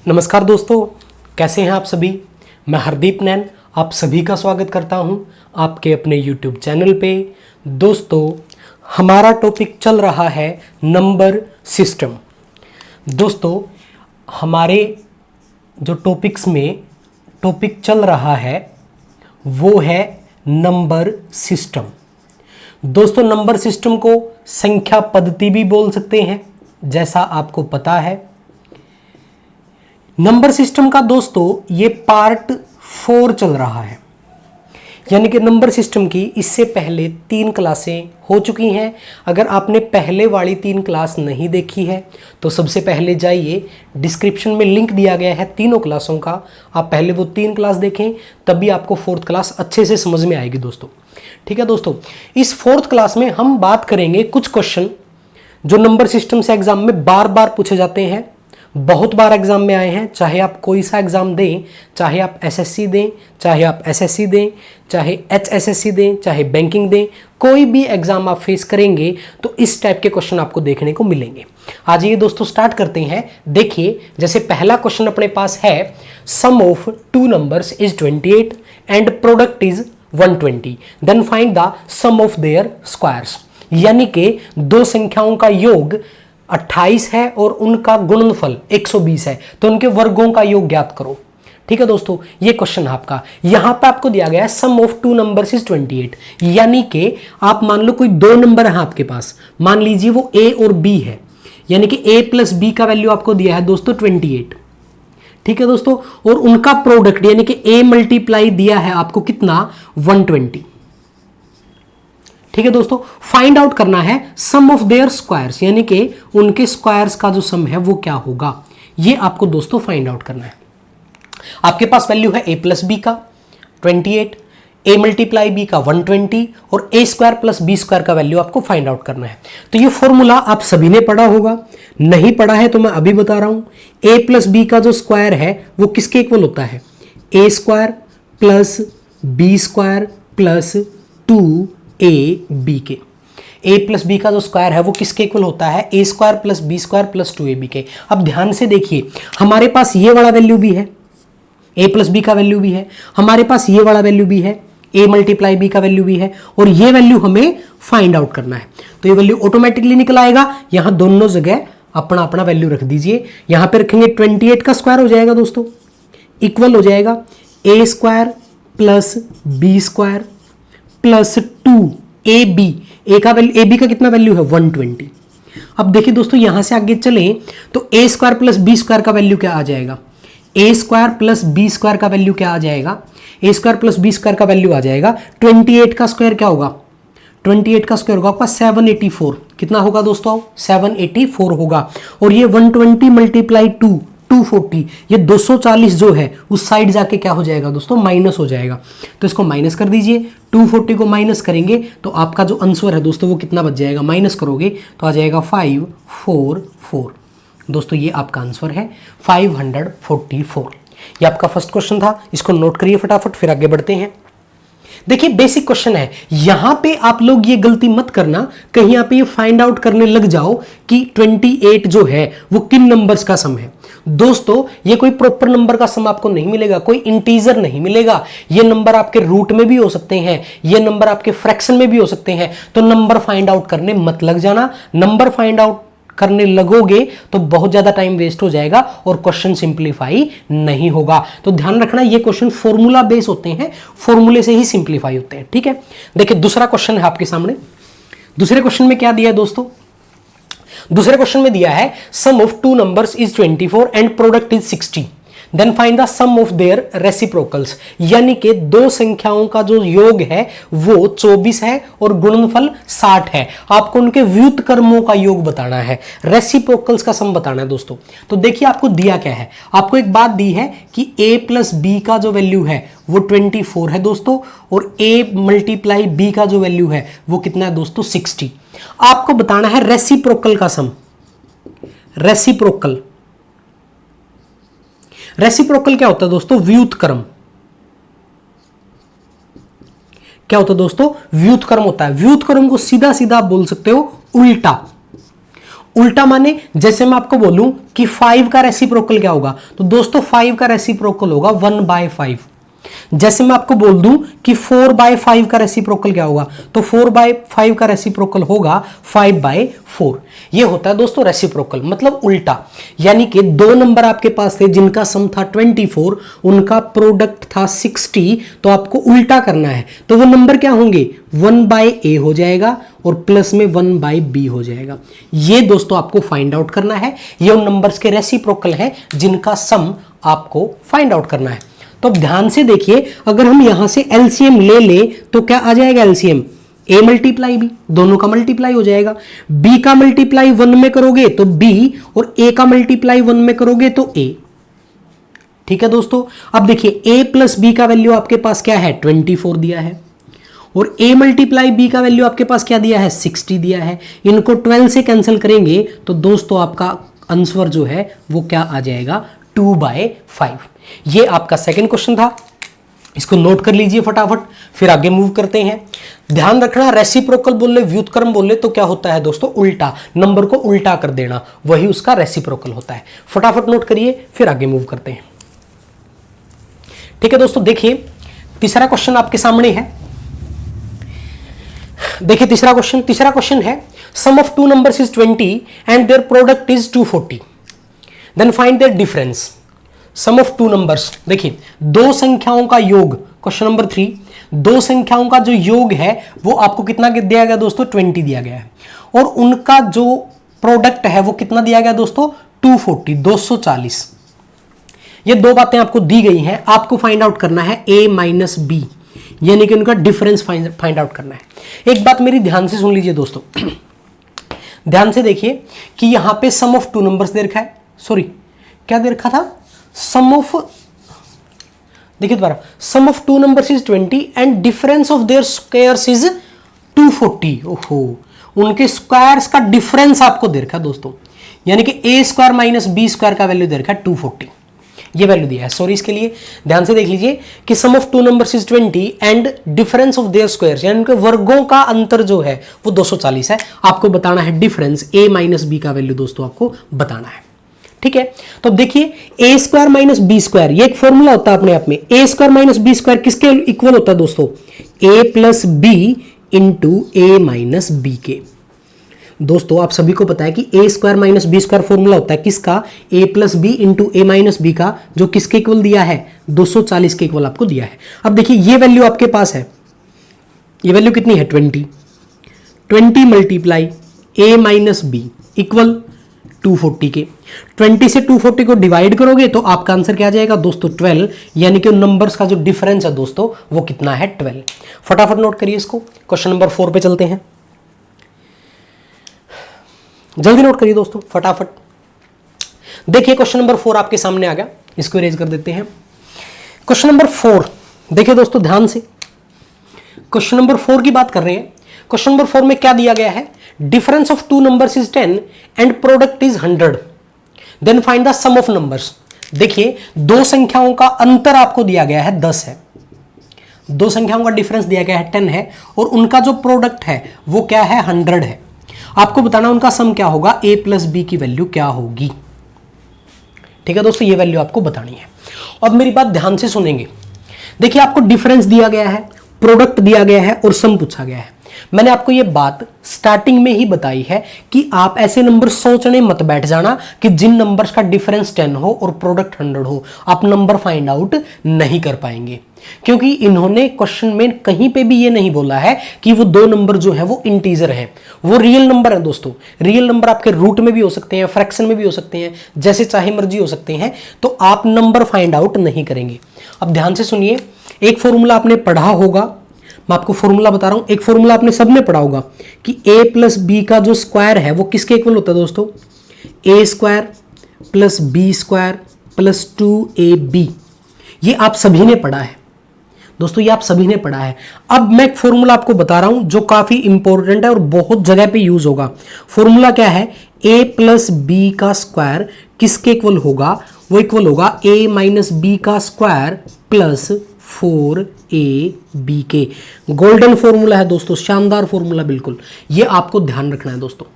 नमस्कार दोस्तों, कैसे हैं आप सभी। मैं हरदीप नैन आप सभी का स्वागत करता हूं आपके अपने YouTube चैनल पे। दोस्तों, हमारा टॉपिक चल रहा है नंबर सिस्टम। दोस्तों, हमारे जो टॉपिक चल रहा है वो है नंबर सिस्टम। दोस्तों, नंबर सिस्टम को संख्या पद्धति भी बोल सकते हैं, जैसा आपको पता है। नंबर सिस्टम का दोस्तों ये पार्ट 4 चल रहा है, यानी कि नंबर सिस्टम की इससे पहले 3 क्लासें हो चुकी हैं। अगर आपने पहले वाली 3 क्लास नहीं देखी है तो सबसे पहले जाइए, डिस्क्रिप्शन में लिंक दिया गया है तीनों क्लासों का। आप पहले वो 3 क्लास देखें, तभी आपको 4th क्लास अच्छे से समझ में आएगी दोस्तों। ठीक है दोस्तों, इस 4th क्लास में हम बात करेंगे कुछ क्वेश्चन जो नंबर सिस्टम से एग्जाम में बार बार पूछे जाते हैं, बहुत बार एग्जाम में आए हैं। चाहे आप कोई सा एग्जाम दें, चाहे आप एसएससी दें, चाहे आप एसएससी दें, चाहे एचएसएससी दें, चाहे बैंकिंग दें, कोई भी एग्जाम आप फेस करेंगे तो इस टाइप के क्वेश्चन आपको देखने को मिलेंगे। आज ये दोस्तों स्टार्ट करते हैं। देखिए, जैसे पहला क्वेश्चन अपने पास है, sum of 2 numbers is 28 and product is 120, then find the sum of their squares. यानी कि 2 संख्याओं का योग 28 है और उनका गुणनफल 120 है, तो उनके वर्गों का योग ज्ञात करो। ठीक है दोस्तों, ये क्वेश्चन है आपका। यहां पे आपको दिया गया है सम ऑफ 2 नंबर्स इज 28, यानी कि आप मान लो कोई 2 नंबर है आपके पास, मान लीजिए वो a और b है, यानी कि a प्लस b का वैल्यू आपको दिया है दोस्तों 28। ठीक है दोस्तों, और उनका प्रोडक्ट यानी कि a मल्टीप्लाई दिया है आपको कितना, 120। ठीक है दोस्तों, फाइंड आउट करना है सम ऑफ देयर स्क्वायर्स, यानी कि उनके स्क्वायर्स का जो सम है वो क्या होगा, ये आपको दोस्तों फाइंड आउट करना है। आपके पास वैल्यू है a प्लस बी का 28, a मल्टीप्लाई b का 120 और a square plus b square का वैल्यू आपको फाइंड आउट करना है। तो ये फॉर्मूला आप सभी ने पढ़ा होगा, नहीं पढ़ा है तो मैं अभी बता रहा हूं। a प्लस बी का जो स्क्वायर है वो किसके इक्वल होता है, a square plus b square plus 2ab के। a प्लस बी का जो स्क्वायर है वो किसके इक्वल होता है, a square plus b square plus 2ab के। अब ध्यान से देखिए, हमारे पास ये वाला वैल्यू भी है, a प्लस बी का वैल्यू भी है, हमारे पास ये वाला वैल्यू भी है, a मल्टीप्लाई b का वैल्यू भी है, और ये वैल्यू हमें फाइंड आउट करना है। तो ये वैल्यू ऑटोमेटिकली निकल आएगा। यहां दोनों जगह अपना अपना वैल्यू रख दीजिए। यहां पे रखेंगे 28 का स्क्वायर हो जाएगा दोस्तों, इक्वल हो जाएगा a square plus b square plus 2ab। A b का कितना वैल्यू है, 120। अब देखिए दोस्तों, यहां से आगे चलें तो a square plus b square का वैल्यू क्या आ जाएगा, a square plus b square का वैल्यू क्या आ जाएगा, a square plus b square का वैल्यू आ जाएगा 28 का स्क्वायर क्या होगा, 28 का स्क्वायर होगा आपका 784। कितना होगा दोस्तों, 784 होगा। और ये 120 मल्टीप्लाई 240, ये 240 जो है उस साइड जाके क्या हो जाएगा दोस्तों, माइनस हो जाएगा। तो इसको माइनस कर दीजिए, 240 को माइनस करेंगे तो आपका जो आंसर है दोस्तों वो कितना बच जाएगा, माइनस करोगे तो आ जाएगा 544। दोस्तों ये आपका आंसर है 544। ये आपका फर्स्ट क्वेश्चन था, इसको नोट करिए फटाफट, फिर आगे बढ़ते हैं। देखिए, बेसिक क्वेश्चन है, यहां पे आप लोग ये गलती मत करना, कहीं यहाँ पे ये फाइंड आउट करने लग जाओ कि 28 जो है वो किन नंबर्स का सम है। दोस्तों, ये कोई प्रॉपर नंबर का सम आपको नहीं मिलेगा, कोई इंटीजर नहीं मिलेगा। ये नंबर आपके रूट में भी हो सकते हैं, ये नंबर आपके फ्रैक्शन में भी हो सकते हैं। तो नंबर फाइंड आउट करने मत लग जाना। नंबर फाइंड आउट करने लगोगे तो बहुत ज्यादा टाइम वेस्ट हो जाएगा और क्वेश्चन सिंप्लीफाई नहीं होगा। तो ध्यान रखना, ये क्वेश्चन फॉर्मूला बेस होते हैं, फॉर्मूले से ही सिंप्लीफाई होते हैं। ठीक है, देखिए दूसरा क्वेश्चन है आपके सामने। दूसरे क्वेश्चन में क्या दिया है दोस्तों, दूसरे क्वेश्चन में दिया है sum of 2 numbers is 24 and product is 60, then find the sum of their reciprocals. यानी कि 2 संख्याओं का जो योग है वो 24 है और गुणनफल 60 है। आपको उनके व्युत्क्रमों का योग बताना है, रेसिप्रोकल्स का सम बताना है दोस्तों। तो देखिए, आपको दिया क्या है, आपको एक बात दी है कि a प्लस बी का जो वैल्यू है वो 24 है दोस्तों, और a मल्टीप्लाई b का जो वैल्यू है वो कितना है दोस्तों, 60। आपको बताना है रेसिप्रोकल का सम। रेसिप्रोकल क्या होता है दोस्तों, व्युत्क्रम। क्या होता है दोस्तों, व्युत्क्रम होता है। व्युत्क्रम को सीधा सीधा आप बोल सकते हो उल्टा। उल्टा माने जैसे मैं आपको बोलूं कि 5 का रेसिप्रोकल क्या होगा, तो दोस्तों 5 का रेसिप्रोकल होगा 1/5। जैसे मैं आपको बोल दूं कि 4/5 का रेसिप्रोकल क्या होगा, तो 4/5 का रेसिप्रोकल होगा 5/4। ये होता है दोस्तों रेसिप्रोकल, मतलब उल्टा। यानी कि दो नंबर आपके पास थे जिनका सम था 24, उनका प्रोडक्ट था 60, तो आपको उल्टा करना है। तो वो नंबर क्या होंगे, 1/a हो जाएगा और प्लस में 1/b हो जाएगा। ये दोस्तों आपको फाइंड आउट करना है। ये उन नंबर्स के रेसिप्रोकल हैं जिनका सम आपको फाइंड आउट करना है। तो ध्यान से देखिए, अगर हम यहां से एलसीएम ले ले तो क्या आ जाएगा एलसीएम, a मल्टीप्लाई बी, दोनों का मल्टीप्लाई हो जाएगा। b का मल्टीप्लाई 1 में करोगे तो b, और a का मल्टीप्लाई 1 में करोगे तो a। ठीक है दोस्तों, अब देखिए a प्लस b का वैल्यू आपके पास क्या है, 24 दिया है, और a मल्टीप्लाई b का वैल्यू आपके पास क्या दिया है, 60 दिया है। इनको 12 से कैंसिल करेंगे तो दोस्तों आपका आंसर जो है वो क्या आ जाएगा, 2/5। ये आपका सेकंड क्वेश्चन था, इसको नोट कर लीजिए फटाफट, फिर आगे मूव करते हैं। ध्यान रखना, रेसिप्रोकल बोले, व्युत्क्रम बोले तो क्या होता है दोस्तों, उल्टा, नंबर को उल्टा कर देना, वही उसका रेसिप्रोकल होता है। फटाफट नोट करिए, फिर आगे मूव करते हैं। ठीक है दोस्तों, देखिए तीसरा क्वेश्चन आपके सामने है। देखिए तीसरा क्वेश्चन है, sum of two numbers is 20 and their product is 240, then find their difference. Sum of two numbers, देखिए दो संख्याओं का योग, क्वेश्चन नंबर 3, दो संख्याओं का जो योग है वो आपको कितना दिया गया दोस्तों, 20 दिया गया है, और उनका जो प्रोडक्ट है वो कितना दिया गया दोस्तों, 240, 240। ये दो बातें आपको दी गई हैं, आपको फाइंड आउट करना है a माइनस बी, यानी कि उनका डिफरेंस फाइंड आउट करना है। एक बात मेरी ध्यान से सुन लीजिए दोस्तों, ध्यान से देखिए कि यहां पे सम ऑफ टू नंबर्स दे रखा है, सॉरी क्या दे रखा था, सम ऑफ, देखिए दोबारा, sum of two numbers is 20 and difference of their squares is 240। ओहो, उनके स्क्वायर्स का डिफरेंस आपको दे रखा है दोस्तों, यानी कि a square minus b square का वैल्यू दे रखा है 240, ये वैल्यू दिया है। सॉरी, इसके लिए ध्यान से देख लीजिए कि sum of two numbers is 20 and difference of their squares, यानी उनके वर्गों का अंतर जो है वो 240 है। आपको बताना है डिफरेंस a माइनस बी का वैल्यू दोस्तों आपको बताना है। ठीक है, तो देखिए a square minus b square, ये एक फॉर्मूला होता है अपने आप में। a square minus b square किसके इक्वल होता है दोस्तों, a plus b into a minus b के। दोस्तों आप सभी को पता है कि a square minus b square formula होता है किसका, a plus b into a minus b का, जो किसके इक्वल दिया है, 240 के इक्वल आपको दिया है। अब देखिए ये वैल्यू आपके पास है, ये वैल्यू कितनी है, 20 multiply a minus b equal 240 के। 20 से 240 को डिवाइड करोगे तो आपका आंसर क्या आ जाएगा दोस्तों, 12, यानी कि उन नंबर्स का जो डिफरेंस है दोस्तों वो कितना है, 12। फटाफट नोट करिए इसको। क्वेश्चन नंबर 4 पे चलते हैं, जल्दी नोट करिए दोस्तों फटाफट। देखिए क्वेश्चन नंबर 4 आपके सामने आ गया, इसको इरेज कर देते हैं। क्वेश्चन नंबर 4 देखिए दोस्तों ध्यान से, क्वेश्चन नंबर 4 की बात कर रहे हैं। क्वेश्चन नंबर 4 में क्या दिया गया है, difference of two numbers is 10 and product is 100, then find the sum of numbers. देखिए दो संख्याओं का अंतर आपको दिया गया है 10 है, दो संख्याओं का डिफरेंस दिया गया है 10 है, और उनका जो प्रोडक्ट है वो क्या है, 100 है। आपको बताना उनका सम क्या होगा, a प्लस बी की वैल्यू क्या होगी। ठीक है दोस्तों, ये वैल्यू आपको बतानी है। अब मेरी बात ध्यान से सुनेंगे। देखिए आपको डिफरेंस दिया गया है, प्रोडक्ट दिया गया है और सम पूछा गया है। मैंने आपको ये बात स्टार्टिंग में ही बताई है कि आप ऐसे नंबर सोचने मत बैठ जाना कि जिन नंबर्स का डिफरेंस 10 हो और प्रोडक्ट 100 हो, आप नंबर फाइंड आउट नहीं कर पाएंगे, क्योंकि इन्होंने क्वेश्चन में कहीं पे भी ये नहीं बोला है कि वो दो नंबर जो है वो इंटीजर है, वो रियल नंबर है दोस्तों। रियल नंबर आपके रूट में भी हो सकते हैं, फ्रैक्शन में भी हो सकते हैं, जैसे चाहे मर्जी हो सकते हैं, तो आप नंबर फाइंड आउट नहीं करेंगे। अब ध्यान से सुनिए, एक फॉर्मूला आपने पढ़ा होगा, मैं आपको फॉर्मूला बता रहा हूं, एक फॉर्मूला आपने सबने पढ़ा होगा कि a प्लस बी का जो स्क्वायर है वो किसके इक्वल होता है दोस्तों, a square plus b square plus 2ab। ये आप सभी ने पढ़ा है दोस्तों, ये आप सभी ने पढ़ा है। अब मैं एक फॉर्मूला आपको बता रहा हूं जो काफी इंपॉर्टेंट है और बहुत जगह पे यूज होगा। फॉर्मूला क्या है, a प्लस बी का स्क्वायर किसके इक्वल होगा, वो इक्वल होगा a माइनस बी का स्क्वायर प्लस 4ab के। गोल्डन फॉर्मूला है दोस्तों, शानदार फॉर्मूला, बिल्कुल ये आपको ध्यान रखना है दोस्तों।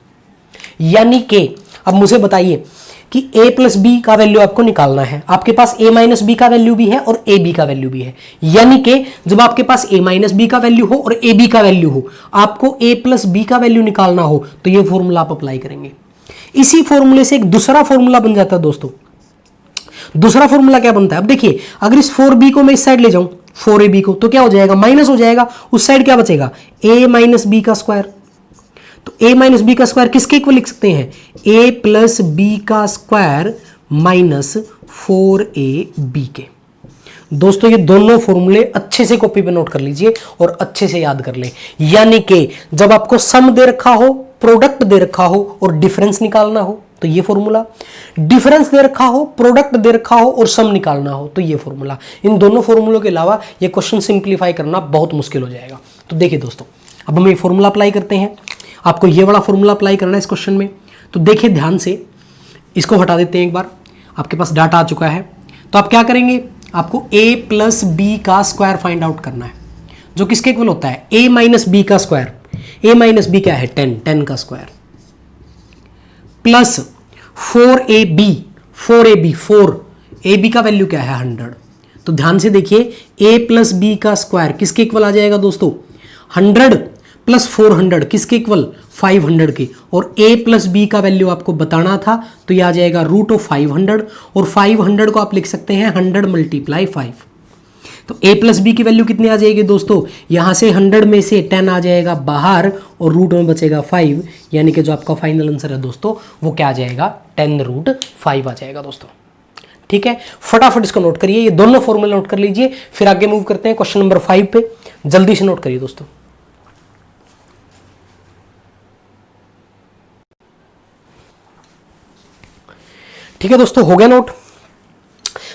यानी कि अब मुझे बताइए कि a प्लस बी का वैल्यू आपको निकालना है। आपके पास a माइनस बी का वैल्यू भी है और a b का वैल्यू भी है, यानी कि जब आपके पास a माइनस बी का वैल्यू हो और a b का वैल्यू हो, आपको a प्लस बी का वैल्यू निकालना हो, तो ये फॉर्मूला आप अप्लाई करेंगे। इसी फॉर्मूले से एक दूसरा फॉर्मूला बन जाता है दोस्तों। दूसरा फॉर्मूला क्या बनता है, अब देखिए, अगर इस 4b को मैं इस साइड ले जाऊं 4ab को, तो क्या हो जाएगा, माइनस हो जाएगा, उस साइड क्या बचेगा, a माइनस बी का स्क्वायर। तो a माइनस बी का स्क्वायर किसके इक्वल लिख सकते हैं, a प्लस बी का स्क्वायर माइनस 4ab के। दोस्तों ये दोनों फॉर्मूले अच्छे से कॉपी पे नोट कर लीजिए और अच्छे से याद कर लें। यानी कि जब आपको सम दे रखा हो, प्रोडक्ट दे रखा हो और डिफरेंस निकालना हो तो ये फॉर्मूला, डिफरेंस दे रखा हो, प्रोडक्ट दे रखा हो और सम निकालना हो तो ये फॉर्मूला। इन दोनों फॉर्मूलों के अलावा ये क्वेश्चन सिंप्लीफाई करना बहुत मुश्किल हो जाएगा। तो देखिए दोस्तों, अब हम ये फॉर्मूला अप्लाई करते हैं। आपको ये वाला फॉर्मूला अप्लाई करना है इस क्वेश्चन में। तो देखिए ध्यान से, इसको हटा देते हैं एक बार। आपके पास डाटा आ चुका है, तो आप क्या करेंगे, आपको a प्लस बी का स्क्वायर फाइंड आउट करना है, जो किसके इक्वल होता है, a माइनस बी का स्क्वायर। a माइनस बी क्या है, 10 का स्क्वायर प्लस 4ab, 4ab का वैल्यू क्या है 100। तो ध्यान से देखिए, a प्लस बी का स्क्वायर किसके इक्वल आ जाएगा दोस्तों, 100 प्लस 400 किसके इक्वल, 500 के। और a प्लस बी का वैल्यू आपको बताना था, तो यह आ जाएगा रूट ऑफ 500, और 500 को आप लिख सकते हैं 100 मल्टीप्लाई 5। तो a प्लस बी की वैल्यू कितनी आ जाएगी दोस्तों, यहां से 100 में से 10 आ जाएगा बाहर और रूट में बचेगा 5, यानी कि जो आपका फाइनल आंसर है दोस्तों वो क्या आ जाएगा, 10 रूट 5 आ जाएगा दोस्तों। ठीक है, फटाफट इसको नोट करिए, ये दोनों फॉर्मूले नोट कर लीजिए, फिर आगे मूव करते हैं क्वेश्चन नंबर 5 पे। जल्दी से नोट करिए दोस्तों। ठीक है दोस्तों, हो गया नोट,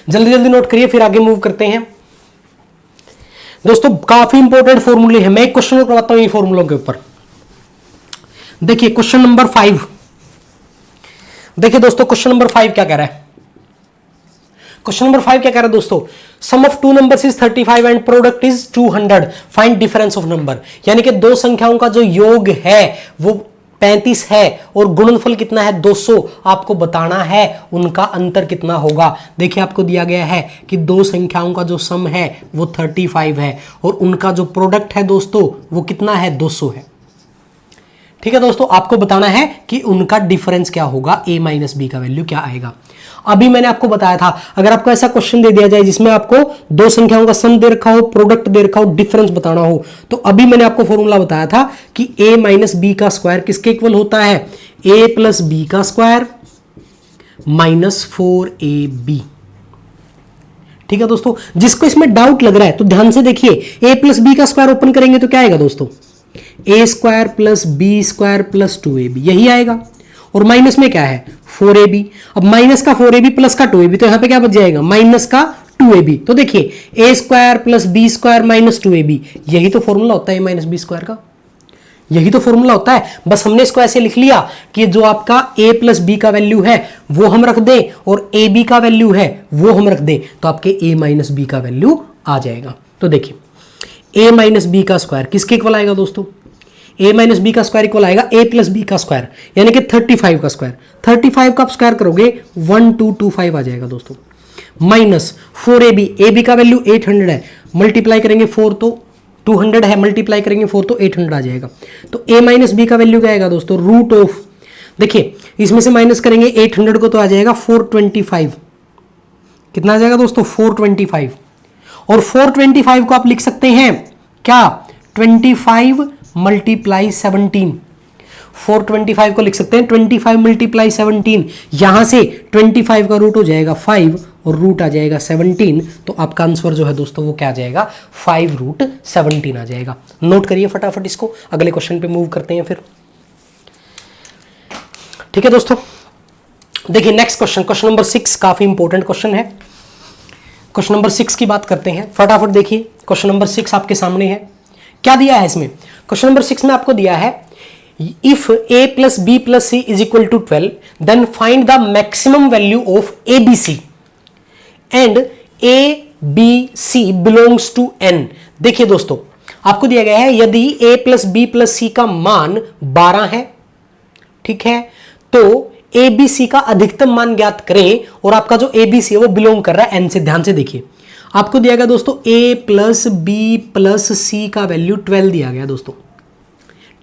जल्दी जल्दी नोट करिए, फिर आगे मूव करते हैं। दोस्तों काफी इंपॉर्टेंट फॉर्मूले हैं, मैं एक क्वेश्चन करवाता हूं ये फॉर्मूलों के ऊपर। देखिए क्वेश्चन नंबर 5, देखिए दोस्तों क्वेश्चन नंबर 5 क्या कह रहा है। क्वेश्चन नंबर 5 क्या कह रहा है दोस्तों, sum of two numbers is 35 and product is 200, find difference of number. यानी कि दो संख्याओं का जो योग है वो 35 है और गुणनफल कितना है 200, आपको बताना है उनका अंतर कितना होगा। देखिए आपको दिया गया है कि दो संख्याओं का जो सम है वो 35 है और उनका जो प्रोडक्ट है दोस्तों वो कितना है 200 है। ठीक है दोस्तों, आपको बताना है कि उनका डिफरेंस क्या होगा, a माइनस बी का वैल्यू क्या आएगा। अभी मैंने आपको बताया था, अगर आपको ऐसा क्वेश्चन दे दिया जाए जिसमें आपको दो संख्याओं का सम दे रखा हो, प्रोडक्ट दे रखा हो, डिफरेंस बताना हो, तो अभी मैंने आपको फॉर्मूला बताया था कि a माइनस बी का स्क्वायर किसके इक्वल होता है, a प्लस बी का स्क्वायर माइनस 4ab। ठीक है दोस्तों, जिसको इसमें डाउट लग रहा है तो ध्यान से देखिए, a प्लस बी का स्क्वायर ओपन करेंगे तो क्या आएगा दोस्तों, a square plus b square plus 2ab, यही आएगा। और माइनस में क्या है 4ab। अब माइनस का 4ab प्लस का 2ab, तो यहां पे क्या बच जाएगा, माइनस का 2ab। तो देखिए a square plus b square minus 2ab, यही तो फॉर्मूला होता है a माइनस बी स्क्वायर का, यही तो फॉर्मूला होता है। बस हमने इसको ऐसे लिख लिया कि जो आपका a प्लस बी का वैल्यू है वो हम रख दें और ab का वैल्यू है वो हम रख दें, तो आपके a माइनस बी का वैल्यू आ जाएगा। तो देखिए a माइनस बी का स्क्वायर किसके इक्वल आएगा दोस्तों, a माइनस बी का स्क्वायर इक्वल आएगा a प्लस बी का स्क्वायर, यानी कि 35 का स्क्वायर। 35 का आप स्क्वायर करोगे 1225 आ जाएगा दोस्तों, माइनस 4ab, ab का वैल्यू 800 है, मल्टीप्लाई करेंगे 4 तो 200 है, मल्टीप्लाई करेंगे 4 तो 800 आ जाएगा। तो a माइनस बी का वैल्यू क्या आएगा दोस्तों, रूट ऑफ, देखिए इसमें से माइनस करेंगे 800 को तो आ जाएगा 425, कितना आ जाएगा दोस्तों 425। और 425 को आप लिख सकते हैं क्या, 25 मल्टीप्लाई 17। 425 को लिख सकते हैं 25 मल्टीप्लाई 17, यहां से 25 का रूट हो जाएगा 5 और रूट आ जाएगा 17, तो आपका आंसर जो है दोस्तों वो क्या आ जाएगा, 5 रूट 17 आ जाएगा। नोट करिए फटाफट इसको, अगले क्वेश्चन पे मूव करते हैं फिर। ठीक है दोस्तों, देखिए नेक्स्ट क्वेश्चन, क्वेश्चन नंबर 6 काफी इंपॉर्टेंट क्वेश्चन है। क्वेश्चन नंबर 6 की बात करते हैं, फटाफट देखिए क्वेश्चन नंबर 6 आपके सामने है। क्या दिया है इसमें, क्वेश्चन नंबर 6 में आपको दिया है if a plus b plus c is equal to 12 then find the maximum value of a b c and a b c belongs to n। देखिए दोस्तों आपको दिया गया है यदि a plus b plus c का मान 12 है, ठीक है, तो ए बी सी का अधिकतम मान ज्ञात करें, और आपका जो ए बी सी है वो बिलोंग कर रहा है एन से। ध्यान से देखिए, आपको दिया गया दोस्तों ए प्लस बी प्लस सी का वैल्यू 12 दिया गया दोस्तों,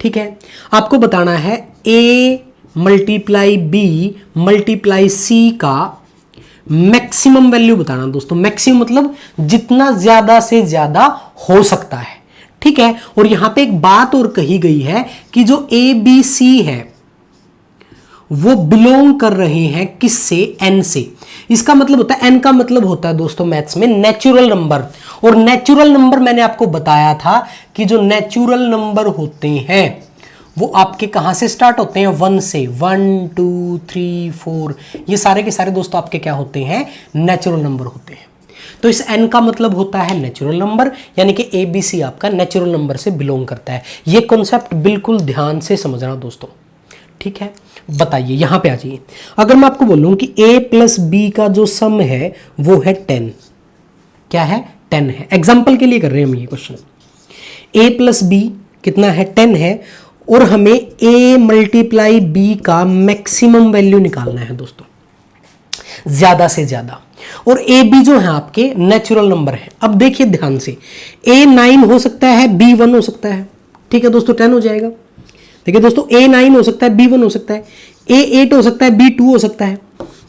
ठीक है। आपको बताना है A multiply B multiply C का मैक्सिमम वैल्यू बताना दोस्तों। मैक्सिमम मतलब जितना ज्यादा से ज्यादा हो सकता है, ठीक है। और यहां पे एक बात और कही गई है कि जो ए बी सी है वो बिलोंग कर रहे हैं किससे, एन से। इसका मतलब होता है, एन का मतलब होता है दोस्तों मैथ्स में नेचुरल नंबर। और नेचुरल नंबर मैंने आपको बताया था कि जो नेचुरल नंबर होते हैं वो आपके कहां से स्टार्ट होते हैं, 1 से। 1 2 3 4 ये सारे के सारे दोस्तों आपके क्या होते हैं, नेचुरल नंबर होते हैं। तो इस n का मतलब होता है नेचुरल नंबर, यानी कि ए बी सी आपका नेचुरल नंबर से बिलोंग करता है। ये कॉन्सेप्ट बिल्कुल ध्यान से समझना दोस्तों, ठीक है। बताइए यहां पे आ जाइए, अगर मैं आपको बोलूं कि a प्लस बी का जो सम है वो है 10, क्या है, 10 है। एग्जाम्पल के लिए कर रहे हैं हम ये क्वेश्चन। a प्लस बी कितना है, 10 है, और हमें a मल्टीप्लाई बी का मैक्सिमम वैल्यू निकालना है दोस्तों, ज्यादा से ज्यादा। और ए बी जो है आपके नेचुरल नंबर है। अब देखिए ध्यान से, a 9 हो सकता है, b 1 हो सकता है, ठीक है दोस्तों, 10 हो जाएगा। देखिए दोस्तों, a 9 हो सकता है, b 1 हो सकता है, a 8 हो सकता है, b 2 हो सकता है,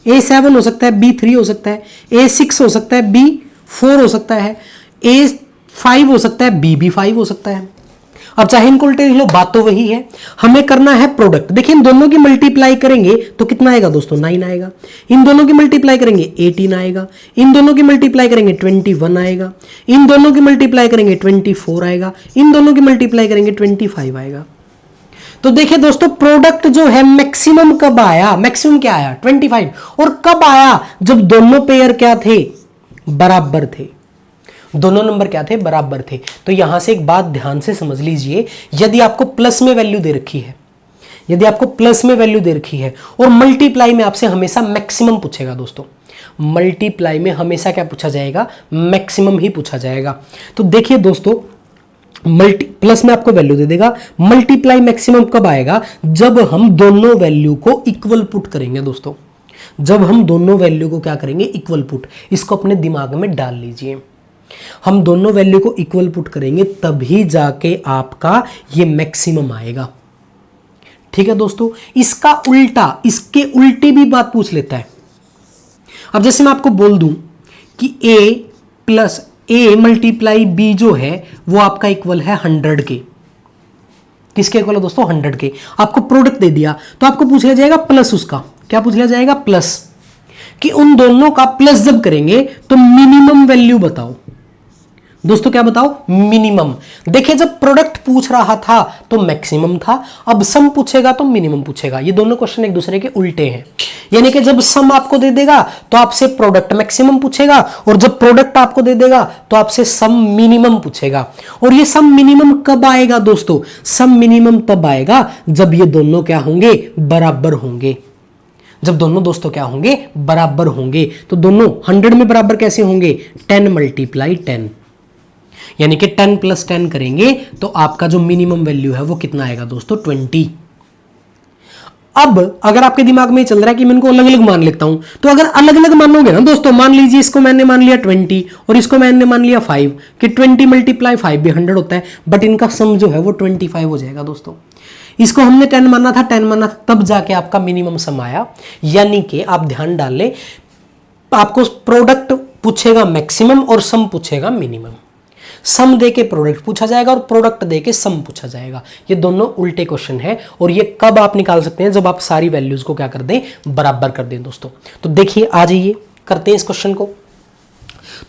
a 7 हो सकता है, b 3 हो सकता है, a 6 हो सकता है, b 4 हो सकता है, a 5 हो सकता है, b भी 5 हो सकता है। अब चाहे इनको उल्टे लिख लो, बात तो वही है। हमें करना है प्रोडक्ट। देखिए इन दोनों की मल्टीप्लाई करेंगे तो कितना आएगा दोस्तों, 9 आएगा। इन दोनों की मल्टीप्लाई करेंगे 18 आएगा। इन दोनों की मल्टीप्लाई करेंगे 21 आएगा। इन दोनों की मल्टीप्लाई करेंगे 24 आएगा। इन दोनों की मल्टीप्लाई करेंगे 25 आएगा। तो देखिए दोस्तों, प्रोडक्ट जो है मैक्सिमम कब आया, मैक्सिमम क्या आया, 25। और कब आया, जब दोनों पेयर क्या थे, बराबर थे। दोनों नंबर क्या थे, बराबर थे। तो यहां से एक बात ध्यान से समझ लीजिए, यदि आपको प्लस में वैल्यू दे रखी है, यदि आपको प्लस में वैल्यू दे रखी है और मल्टीप्लाई में आपसे हमेशा मैक्सिमम पूछेगा दोस्तों, मल्टीप्लाई में हमेशा क्या पूछा जाएगा, मैक्सिमम ही पूछा जाएगा। तो देखिए दोस्तों, प्लस में आपको वैल्यू दे देगा, मल्टीप्लाई मैक्सिमम कब आएगा, जब हम दोनों वैल्यू को इक्वल पुट करेंगे दोस्तों। जब हम दोनों वैल्यू को क्या करेंगे, इक्वल पुट। इसको अपने दिमाग में डाल लीजिए, हम दोनों वैल्यू को इक्वल पुट करेंगे तभी जाके आपका ये मैक्सिमम आएगा, ठीक है दोस्तों। इसका उल्टा, इसके उल्टे भी बात पूछ लेता है। अब जैसे मैं आपको बोल दूं कि a plus a multiply b जो है वो आपका इक्वल है 100 के। किसके इक्वल है दोस्तों, 100 के। आपको प्रोडक्ट दे दिया तो आपको पूछ लिया जाएगा प्लस, उसका क्या पूछ लिया जाएगा, प्लस, कि उन दोनों का प्लस जब करेंगे तो मिनिमम वैल्यू बताओ दोस्तों, क्या बताओ, मिनिमम। देखिए जब प्रोडक्ट पूछ रहा था तो मैक्सिमम था, अब सम पूछेगा तो मिनिमम पूछेगा। ये दोनों क्वेश्चन एक दूसरे के उल्टे हैं। यानी कि जब सम आपको दे देगा तो आपसे प्रोडक्ट मैक्सिमम पूछेगा, और जब प्रोडक्ट आपको दे देगा तो आपसे सम मिनिमम पूछेगा। और ये सम मिनिमम कब आएगा दोस्तों, सम मिनिमम तब आएगा जब ये दोनों क्या होंगे, बराबर होंगे। जब दोनों दोस्तों क्या होंगे, बराबर होंगे। तो दोनों 100 में बराबर कैसे होंगे, 10 मल्टीप्लाई 10, यानी कि 10 प्लस 10 करेंगे तो आपका जो मिनिमम वैल्यू है वो कितना आएगा दोस्तों, 20। अब अगर आपके दिमाग में चल रहा है कि मैं इनको अलग अलग मान लेता हूं, तो अगर अलग अलग मानोगे ना दोस्तों, मान लीजिए इसको मैंने मान लिया 20 और इसको मैंने मान लिया 5, कि 20 मल्टीप्लाई 5 भी 100 होता है, बट इनका सम जो है वो 25 हो जाएगा दोस्तों। इसको हमने 10 माना था, 10 माना था, तब जाके आपका मिनिमम सम आया। यानी कि आप ध्यान डाल लें, आपको प्रोडक्ट पूछेगा मैक्सिमम और सम पूछेगा मिनिमम। सम दे के प्रोडक्ट पूछा जाएगा और प्रोडक्ट दे के सम पूछा जाएगा। ये दोनों उल्टे क्वेश्चन है, और ये कब आप निकाल सकते हैं, जब आप सारी वैल्यूज को क्या कर दें, बराबर कर दें दोस्तों। तो देखिए आ जाइए, करते हैं इस क्वेश्चन को।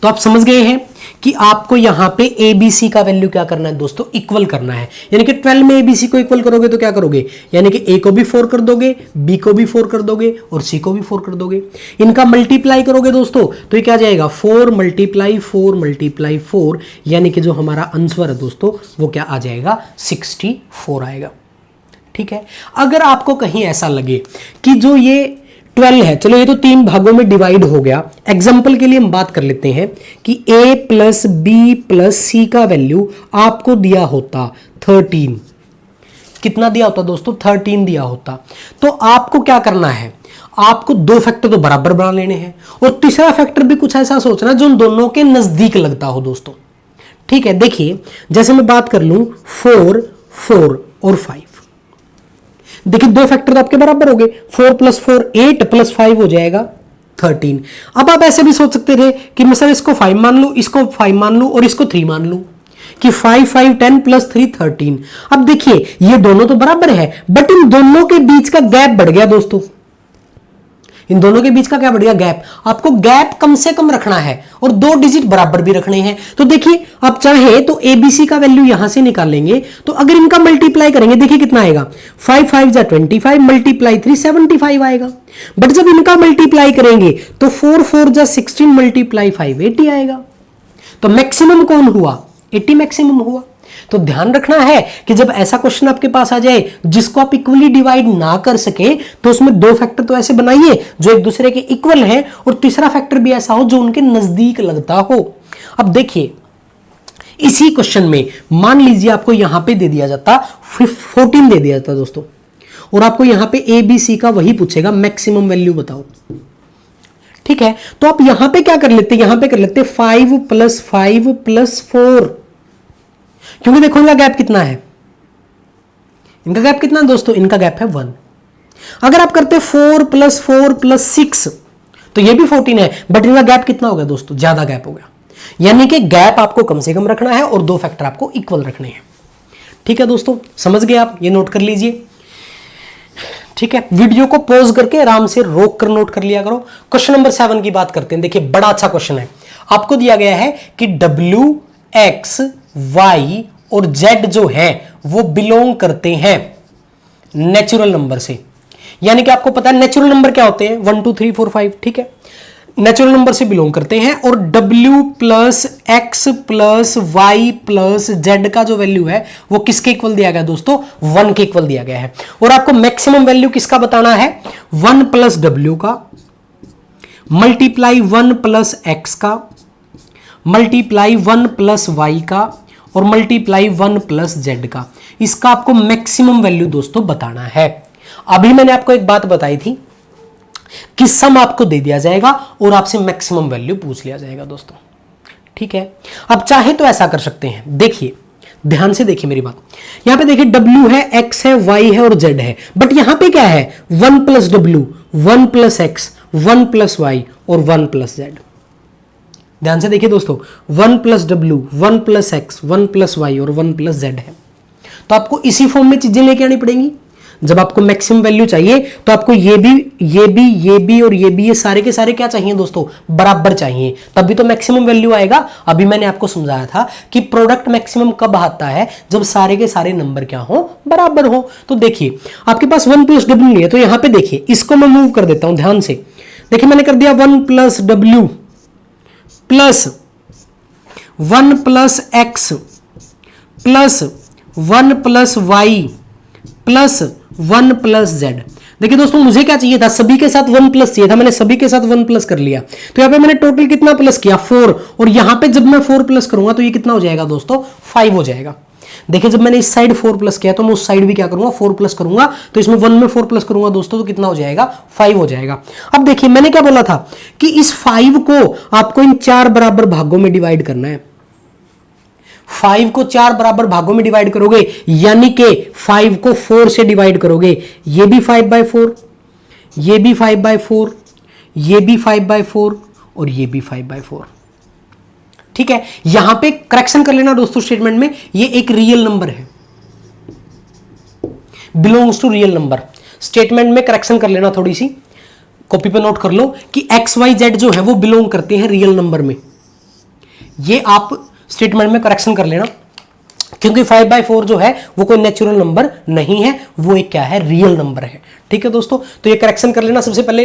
तो आप समझ गए हैं कि आपको यहां पे ABC का वैल्यू क्या करना है दोस्तों, इक्वल करना है। यानी कि 12 में ABC को इक्वल करोगे तो क्या करोगे, यानी कि A को भी 4 कर दोगे, B को भी 4 कर दोगे और C को भी 4 कर दोगे। इनका मल्टीप्लाई करोगे दोस्तों तो ये क्या जाएगा, 4 मल्टीप्लाई 4 मल्टीप्लाई 4, यानी कि जो हमारा आंसर है दोस्तों वो क्या आ जाएगा, 64 आएगा। ठीक है। अगर आपको कहीं ऐसा लगे कि जो ये 12 है, चलो ये तो 3 भागों में डिवाइड हो गया। एग्जाम्पल के लिए हम बात कर लेते हैं कि a plus b plus c का वैल्यू आपको दिया होता 13, कितना दिया होता दोस्तों, 13 दिया होता। तो आपको क्या करना है, आपको दो फैक्टर तो बराबर बना लेने हैं और तीसरा फैक्टर भी कुछ ऐसा सोचना जो उन दोनों के नजदीक लगता हो दोस्तों। ठीक है, देखिए जैसे मैं बात कर लूं 4, 4 और 5, देखिए दो फैक्टर तो आपके बराबर हो गए, 4 + 4 8 + 5 हो जाएगा 13। अब आप ऐसे भी सोच सकते थे कि मैं सर इसको 5 मान लूं, इसको 5 मान लूं और इसको 3 मान लूं कि 5 5 10 + 3 13। अब देखिए ये दोनों तो बराबर है, बट इन दोनों के बीच का गैप बढ़ गया दोस्तों। इन दोनों के बीच का क्या बढ़ गया, गैप। आपको गैप कम से कम रखना है और 2 डिजिट बराबर भी रखने हैं। तो देखिए आप चाहे तो एबीसी का वैल्यू यहां से निकालेंगे, तो अगर इनका मल्टीप्लाई करेंगे देखिए कितना आएगा, 5 5 जा 25 मल्टीप्लाई 3 75 आएगा। बट जब इनका मल्टीप्लाई करेंगे तो 4 4 जा 16 मल्टीप्लाई 5 80 आएगा। तो मैक्सिमम कौन हुआ, 80 मैक्सिमम हुआ। तो ध्यान रखना है कि जब ऐसा क्वेश्चन आपके पास आ जाए जिसको आप इक्वली डिवाइड ना कर सके, तो उसमें दो फैक्टर तो ऐसे बनाइए जो एक दूसरे के इक्वल हैं और तीसरा फैक्टर भी ऐसा हो जो उनके नजदीक लगता हो। अब देखिए इसी क्वेश्चन में मान लीजिए आपको यहां पे दे दिया जाता 14 दे दिया जाता दोस्तों, और आपको यहां पे ए बी सी का वही पूछेगा, मैक्सिमम वैल्यू बताओ। ठीक है, तो आप यहां पे क्या कर लेते, यहां पे कर लेते 5 + 5 + 4, क्योंकि देखो इनका गैप कितना है, इनका गैप कितना है दोस्तों, इनका गैप है 1। अगर आप करते 4 + 4 + 6 तो ये भी 14 है, बट इनका गैप कितना हो गया दोस्तों, ज्यादा गैप हो गया। यानी कि गैप आपको कम से कम रखना है और दो फैक्टर आपको इक्वल रखने हैं। ठीक है दोस्तों, समझ गए आप, ये नोट कर लीजिए। ठीक है, वीडियो को पॉज करके आराम से रोक कर नोट कर लिया करो। क्वेश्चन नंबर 7 की बात करते हैं। देखिए बड़ा अच्छा क्वेश्चन है, आपको दिया गया है कि W X Y और Z जो है वो बिलोंग करते हैं नेचुरल नंबर से। यानी कि आपको पता है नेचुरल नंबर क्या होते हैं, 1 2 3 4 5। ठीक है, नेचुरल नंबर से बिलोंग करते हैं और W + X + Y + Z का जो वैल्यू है वो किसके इक्वल दिया गया दोस्तों, 1 के इक्वल दिया गया है। और आपको मैक्सिमम वैल्यू किसका बताना है, 1 + W का मल्टीप्लाई 1 + X का मल्टीप्लाई 1 + Y का और मल्टीप्लाई 1 + Z का। इसका आपको मैक्सिमम वैल्यू दोस्तों बताना है। अभी मैंने आपको एक बात बताई थी कि सम आपको दे दिया जाएगा और आपसे मैक्सिमम वैल्यू पूछ लिया जाएगा दोस्तों। ठीक है, अब चाहे तो ऐसा कर सकते हैं, देखिए ध्यान से देखिए मेरी बात। यहां पे देखिए W है, X है, Y है और Z है, बट यहां पे क्या है, 1 + W 1 + X 1 + Y और 1 + Z। ध्यान से देखिए दोस्तों, 1 + W 1 + X 1 + Y और 1 + Z है। तो आपको इसी फॉर्म में चीजें लेके आनी पड़ेंगी। जब आपको मैक्सिमम वैल्यू चाहिए तो आपको ये भी और ये सारे के सारे क्या चाहिए दोस्तों, बराबर चाहिए, तभी तो मैक्सिमम वैल्यू आएगा। अभी मैंने आपको समझाया था कि प्रोडक्ट मैक्सिमम कब आता है, जब सारे के सारे नंबर क्या हो, बराबर हो। तो देखिए आपके पास 1 + W नहीं है, तो यहां पे देखिए इसको मैं मूव कर देता हूं, ध्यान से देखिए मैंने कर दिया 1 + W + 1 + X + 1 + Y + 1 + Z। देखिए दोस्तों मुझे क्या चाहिए था, सभी के साथ 1 प्लस चाहिए था, मैंने सभी के साथ 1 प्लस कर लिया। तो यहां पे मैंने टोटल कितना प्लस किया, 4, और यहां पे जब मैं 4 प्लस करूंगा तो ये कितना हो जाएगा दोस्तों, 5 हो जाएगा। देखिए जब मैंने इस साइड 4 प्लस किया तो मैं उस साइड भी क्या करूंगा, 4 प्लस करूंगा। तो इसमें 1 में 4 प्लस करूंगा दोस्तों तो कितना हो जाएगा, 5 हो जाएगा। अब देखिए मैंने क्या बोला था कि इस 5 को आपको इन 4 बराबर भागों में डिवाइड करना है। 5 को 4 बराबर भागों में डिवाइड करोगे, यानी कि 5 को 4 से डिवाइड करोगे, ये भी 5/4, ये भी 5/4, ये भी 5/4 और ये भी 5/4। ठीक है, यहां पे करेक्शन कर लेना दोस्तों स्टेटमेंट में, ये एक रियल नंबर है, belongs to real number. Statement में करेक्शन कर लेना, थोड़ी सी कॉपी पे नोट कर लो कि XYZ जो है वो बिलोंग करते हैं रियल नंबर में। ये आप स्टेटमेंट में करेक्शन कर लेना, क्योंकि 5/4 जो है वो कोई नेचुरल नंबर नहीं है, वो एक क्या है, रियल नंबर है। ठीक है दोस्तों, तो ये करेक्शन कर लेना सबसे पहले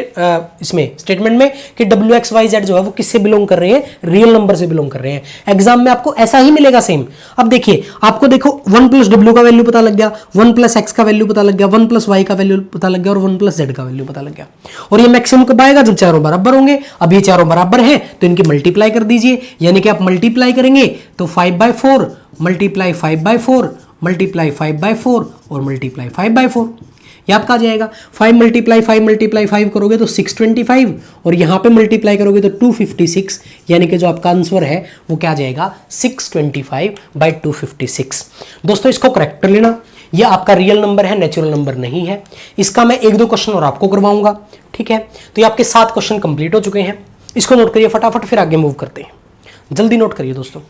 इसमें स्टेटमेंट में कि WXYZ जो है वो किससे बिलोंग कर रहे हैं, रियल नंबर से बिलोंग कर रहे हैं। एग्जाम में आपको ऐसा ही मिलेगा सेम। अब देखिए आपको देखो 1 + W का वैल्यू पता लग गया, 1 + X का वैल्यू पता लग गया, 1 + Y का वैल्यू पता लग गया और 1 + Z का वैल्यू पता लग गया। और ये मैक्सिमम कब आएगा, जब चारों बराबर होंगे। अब ये चारों बराबर हैं तो इनकी मल्टीप्लाई कर दीजिए, यानी कि आप मल्टीप्लाई करेंगे तो 5/4 मल्टीप्लाई 5/4 मल्टीप्लाई 5/4 और मल्टीप्लाई 5/4, ये आपका आ जाएगा। 5 मल्टीप्लाई 5 करोगे तो 625 और यहाँ पे मल्टीप्लाई करोगे तो 256, यानी कि जो आपका आंसर है वो क्या आ जाएगा 625/256। दोस्तों इसको करेक्ट कर लेना, ये आपका रियल नंबर है, नेचुरल नंबर नहीं है। इसका मैं 1-2 क्वेश्चन और आपको करवाऊंगा, ठीक है। तो ये आपके 7 क्वेश्चन कंप्लीट हो चुके हैं, इसको नोट करिए फटाफट, फिर आगे मूव करते हैं। जल्दी नोट करिए दोस्तों।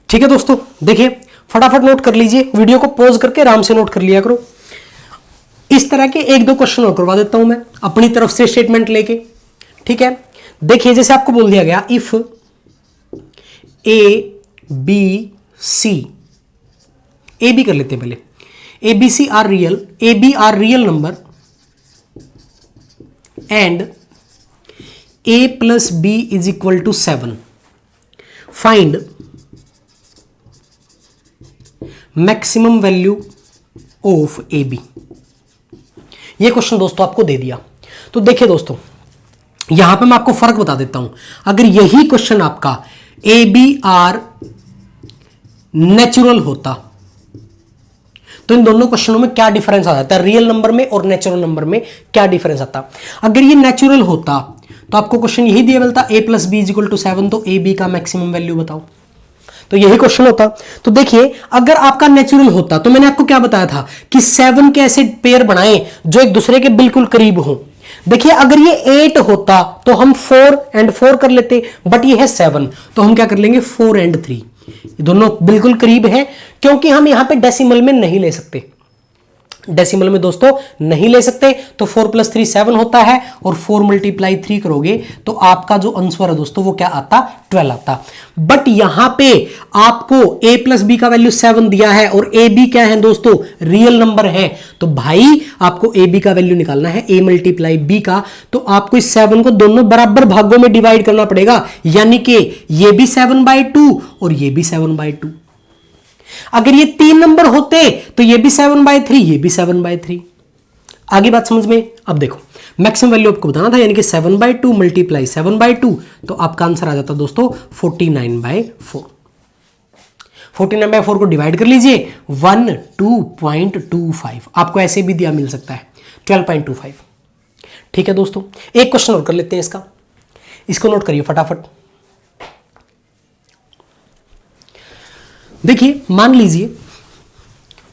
ठीक है दोस्तों, देखिए फटाफट नोट कर लीजिए, वीडियो को पॉज करके आराम से नोट कर लिया करो। इस तरह के 1-2 क्वेश्चन और करवा देता हूं मैं अपनी तरफ से स्टेटमेंट लेके, ठीक है। देखिए जैसे आपको बोल दिया गया, if a b c, a b कर लेते हैं पहले, a b c are real, a b are real number and a plus b is equal to 7, find maximum value of a b. ये क्वेश्चन दोस्तों आपको दे दिया। तो देखिए दोस्तों, यहां पे मैं आपको फर्क बता देता हूं। अगर यही क्वेश्चन आपका ए बी आर नेचुरल होता तो इन दोनों क्वेश्चनों में क्या डिफरेंस आ जाता है, रियल नंबर में और नेचुरल नंबर में क्या डिफरेंस आता। अगर ये नेचुरल होता तो आपको क्वेश्चन यही दिया मिलता a + b = 7, तो ए बी का मैक्सिमम वैल्यू बताओ, तो यही क्वेश्चन होता। तो देखिए अगर आपका नेचुरल होता तो मैंने आपको क्या बताया था कि 7 के ऐसे पेयर बनाएं जो एक दूसरे के बिल्कुल करीब हो। देखिए अगर ये 8 होता तो हम 4 and 4 कर लेते, बट ये है 7 तो हम क्या कर लेंगे 4 and 3, ये दोनों बिल्कुल करीब हैं, क्योंकि हम यहां पे डेसिमल में नहीं ले सकते, डेसिमल में दोस्तों नहीं ले सकते। तो 4 + 3 7 होता है और 4 × 3 करोगे तो आपका जो आंसर है दोस्तों वो क्या आता 12 आता। बट यहां पे आपको a + b का वैल्यू 7 दिया है और a b क्या है दोस्तों रियल नंबर है, तो भाई आपको a b का वैल्यू निकालना है a × b का। तो आपको इस 7 को दोनों बराबर भागों में डिवाइड करना पड़ेगा, यानी कि ये भी 7/2 और ये भी 7/2। अगर ये 3 नंबर होते तो ये भी 7/3, ये भी 7/3। आगे बात समझ में। अब देखो मैक्सिमम वैल्यू आपको बताना था, यानी कि 7/2 × 7/2, तो आपका आंसर आ जाता दोस्तों 49/4। 49/4 को डिवाइड कर लीजिए 12.25, आपको ऐसे भी दिया मिल सकता है 12.25। ठीक है दोस्तों, एक क्वेश्चन और कर लेते हैं इसका, इसको नोट करिए फटाफट। देखिए मान लीजिए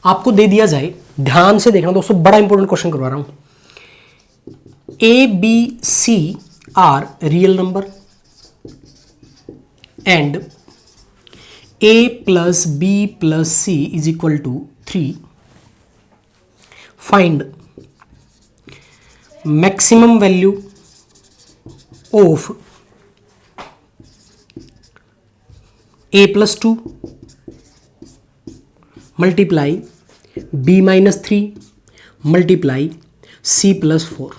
आपको दे दिया जाए, ध्यान से देखना दोस्तों, बड़ा इंपॉर्टेंट क्वेश्चन करवा रहा हूं। A b c are real number and a + b + c = 3, फाइंड maximum value of a + 2 multiply b - 3 multiply c + 4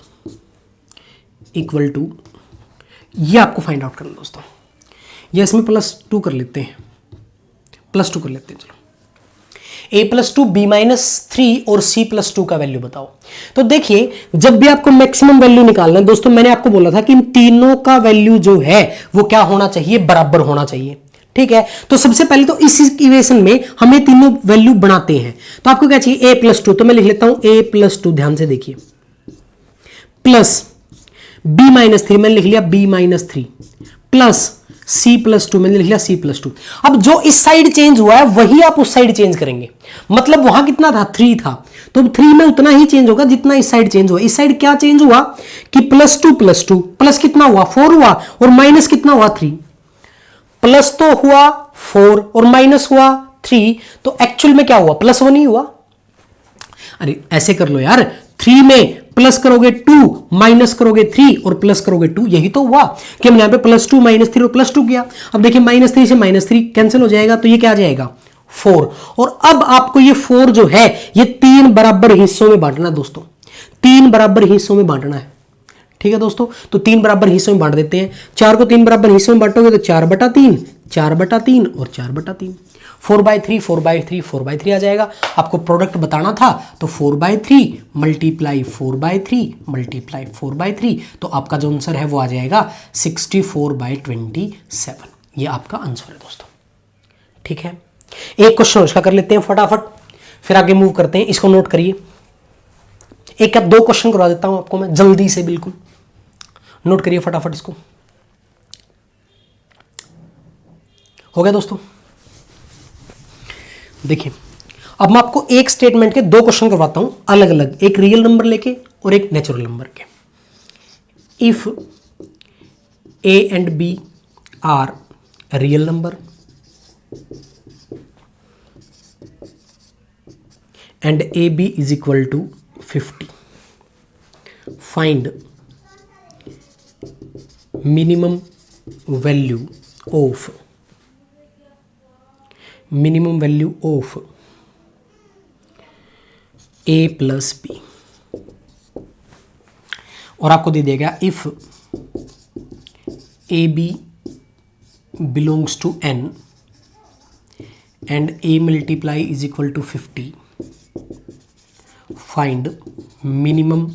equal to, ये आपको फाइंड आउट करना दोस्तों। ये इसमें +2 कर लेते हैं, +2 कर लेते हैं। चलो a + 2 b - 3 और c + 2 का वैल्यू बताओ। तो देखिए जब भी आपको मैक्सिमम वैल्यू निकालना है दोस्तों, मैंने आपको बोला था कि इन तीनों का वैल्यू जो है वो क्या होना चाहिए, बराबर होना चाहिए। ठीक है, तो सबसे पहले तो इस इक्वेशन में हमें तीनों वैल्यू बनाते हैं। तो आपको क्या चाहिए a + 2, तो मैं लिख लेता हूं a + 2, ध्यान से देखिए, प्लस b - 3 मैंने लिख लिया b - 3 प्लस c + 2 मैंने लिख लिया c + 2। अब जो इस साइड चेंज हुआ है वही आप उस साइड चेंज करेंगे। मतलब वहां कितना था 3 था, तो 3 में उतना ही चेंज होगा जितना इस साइड चेंज हुआ। इस साइड क्या चेंज हुआ कि +2 + 2 प्लस कितना हुआ 4 हुआ और माइनस कितना हुआ 3। प्लस तो हुआ 4 और माइनस हुआ 3, तो एक्चुअल में क्या हुआ +1 ही हुआ। अरे ऐसे कर लो यार, 3 में प्लस करोगे 2, माइनस करोगे 3 और प्लस करोगे 2, यही तो हुआ कि हमने यहां पे +2 - 3 और +2 किया। अब देखिए -3 से -3 कैंसिल हो जाएगा, तो ये क्या आ जाएगा 4। और अब आपको ये 4 जो है ये 3 बराबर हिस्सों में बांटना है दोस्तों, 3 बराबर हिस्सों में बांटना है। ठीक है दोस्तों, तो 3 बराबर हिस्सों में बांट देते हैं। 4 को 3 बराबर हिस्सों में बांटोगे तो 4/3, 4/3 और 4/3। 4/3 4/3 4/3 आ जाएगा। आपको प्रोडक्ट बताना था तो 4/3 मल्टीप्लाई 4/3 मल्टीप्लाई 4/3, तो आपका जो आंसर है वो आ जाएगा 64/27। ये आपका आंसर है दोस्तों। ठीक है, एक क्वेश्चन इसका कर लेते हैं फटाफट, फिर आगे मूव करते हैं। इसको नोट करिए, एक या दो क्वेश्चन करवा देता हूं आपको मैं जल्दी से, बिल्कुल नोट करिए फटाफट इसको। हो गया दोस्तों? देखिए, अब मैं आपको एक स्टेटमेंट के दो क्वेश्चन करवाता हूं अलग अलग, एक रियल नंबर लेके और एक नेचुरल नंबर के। If a and b are real number and AB is equal to 50. Find minimum value of A plus B, और आपको दे दिया गया if AB belongs to N and A multiply is equal to 50, find minimum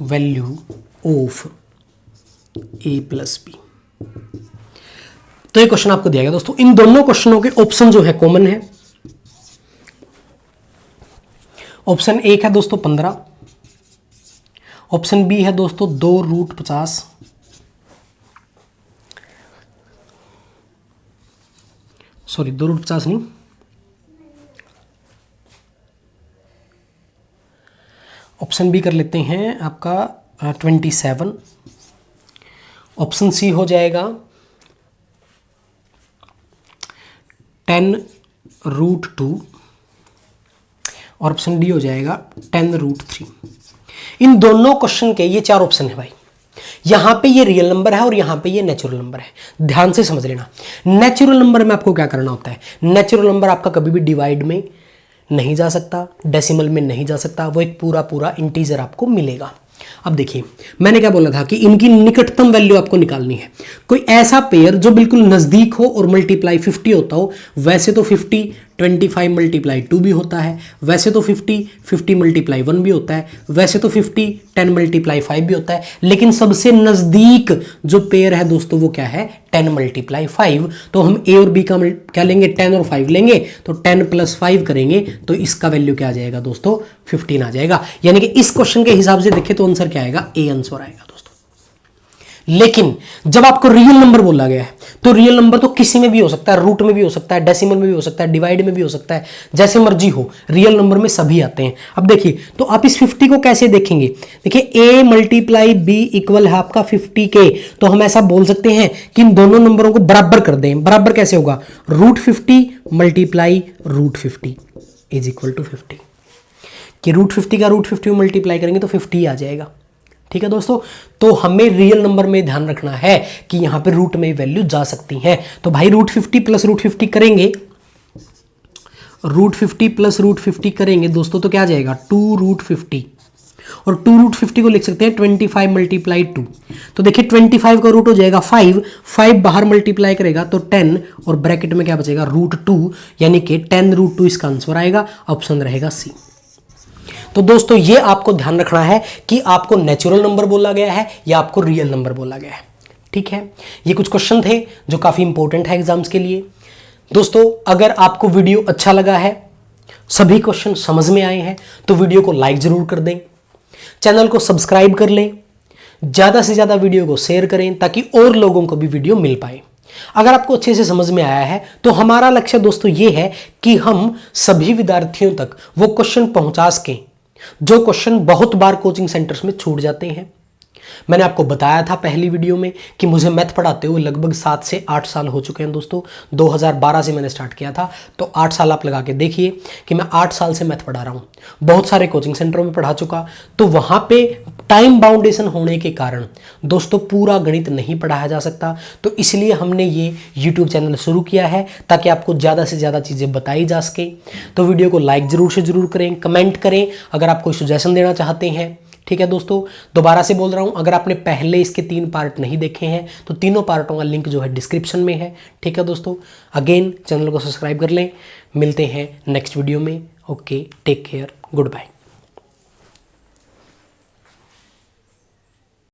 value of A plus B। तो ये question आपको दिया गया दोस्तों। इन दोनों क्वेश्चनों के ऑप्शन जो है कॉमन है। ऑप्शन एक है दोस्तों 15, ऑप्शन बी है दोस्तों 2√50, सॉरी 2√50 नहीं, ऑप्शन बी कर लेते हैं आपका 27, ऑप्शन सी हो जाएगा 10√2 और ऑप्शन डी हो जाएगा 10√3। इन दोनों क्वेश्चन के ये चार ऑप्शन है भाई। यहां पे ये रियल नंबर है और यहां पे ये नेचुरल नंबर है। ध्यान से समझ लेना, नेचुरल नंबर में आपको क्या करना होता है। नेचुरल नंबर आपका कभी भी डिवाइड में नहीं जा सकता, डेसिमल में नहीं जा सकता, वो एक पूरा पूरा इंटीजर आपको मिलेगा। अब देखिए, मैंने क्या बोला था कि इनकी निकटतम वैल्यू आपको निकालनी है। कोई ऐसा पेयर जो बिल्कुल नज़दीक हो और मल्टीप्लाई 50 होता हो। वैसे तो 50 25 मल्टीप्लाई 2 भी होता है, वैसे तो 50 मल्टीप्लाई 1 भी होता है, वैसे तो 10 मल्टीप्लाई 5 भी होता है, लेकिन सबसे नज़दीक जो पेयर है दोस्तों वो क्या है, 10 मल्टीप्लाई 5। तो हम ए और बी का क्या लेंगे, 10 और 5 लेंगे, तो 10 + 5 करेंगे तो इसका वैल्यू क्या आ जाएगा दोस्तों, 15 आ जाएगा। यानी कि इस क्वेश्चन के हिसाब से देखें तो आंसर क्या आएगा, ए आंसर आएगा दोस्तों। लेकिन जब आपको रियल नंबर बोला गया है तो रियल नंबर तो किसी में भी हो सकता है, रूट में भी हो सकता है, डेसिमल में भी हो सकता है, डिवाइड में भी हो सकता है, जैसे मर्जी हो, रियल नंबर में सभी आते हैं। अब देखिए, तो आप इस 50 को कैसे देखेंगे। देखिए, a मल्टीप्लाई b इक्वल है आपका 50 के, तो हम ऐसा बोल सकते हैं कि इन दोनों नंबरों को बराबर कर दें। बराबर कैसे होगा, √50 मल्टीप्लाई √50 इज इक्वल टू 50, कि √50 का √50 मल्टीप्लाई करेंगे तो 50 आ जाएगा। ठीक है दोस्तों, तो हमें रियल नंबर में ध्यान रखना है कि यहां पे रूट में वैल्यू जा सकती है। तो भाई √50 + √50 करेंगे, √50 + √50 करेंगे दोस्तों तो क्या आ जाएगा, 2√50, और 2√50 को लिख सकते हैं 25 मल्टीप्लाई 2। तो देखिए 25 का रूट हो जाएगा 5 बाहर मल्टीप्लाई करेगा तो 10, और ब्रैकेट में क्या बचेगा, √2, यानी कि 10√2 इसका आंसर आएगा। ऑप्शन रहेगा सी। तो दोस्तों ये आपको ध्यान रखना है कि आपको नेचुरल नंबर बोला गया है या आपको रियल नंबर बोला गया है। ठीक है, ये कुछ क्वेश्चन थे जो काफी इंपॉर्टेंट है एग्जाम्स के लिए। दोस्तों अगर आपको वीडियो अच्छा लगा है, सभी क्वेश्चन समझ में आए हैं, तो वीडियो को लाइक जरूर कर दें, चैनल को सब्सक्राइब कर लें, ज्यादा से ज्यादा वीडियो को शेयर करें ताकि और लोगों को भी वीडियो मिल पाए। अगर आपको अच्छे से समझ में आया है तो हमारा लक्ष्य दोस्तों ये है कि हम सभी विद्यार्थियों तक वो क्वेश्चन पहुंचा सकें जो क्वेश्चन बहुत बार कोचिंग सेंटर्स में छूट जाते हैं। मैंने आपको बताया था पहली वीडियो में कि मुझे मैथ पढ़ाते हुए लगभग 7 से 8 साल हो चुके हैं दोस्तों। 2012 से मैंने स्टार्ट किया था, तो 8 साल आप लगा के देखिए कि मैं 8 साल से मैथ पढ़ा रहा हूँ। बहुत सारे कोचिंग सेंटरों में पढ़ा चुका, तो वहाँ पे टाइम बाउंडेशन होने के कारण दोस्तों पूरा गणित नहीं पढ़ाया जा सकता। तो इसलिए हमने ये यूट्यूब चैनल शुरू किया है ताकि आपको ज़्यादा से ज़्यादा चीज़ें बताई जा सके। तो वीडियो को लाइक ज़रूर से ज़रूर करें, कमेंट करें, अगर आप कोई सजेशन देना चाहते हैं ठीक है दोस्तों, दोबारा से बोल रहा हूं, अगर आपने पहले इसके 3 पार्ट नहीं देखे हैं तो तीनों पार्टों का लिंक जो है डिस्क्रिप्शन में है। ठीक है दोस्तों, अगेन चैनल को सब्सक्राइब कर लें। मिलते हैं नेक्स्ट वीडियो में। Okay, take care, good bye.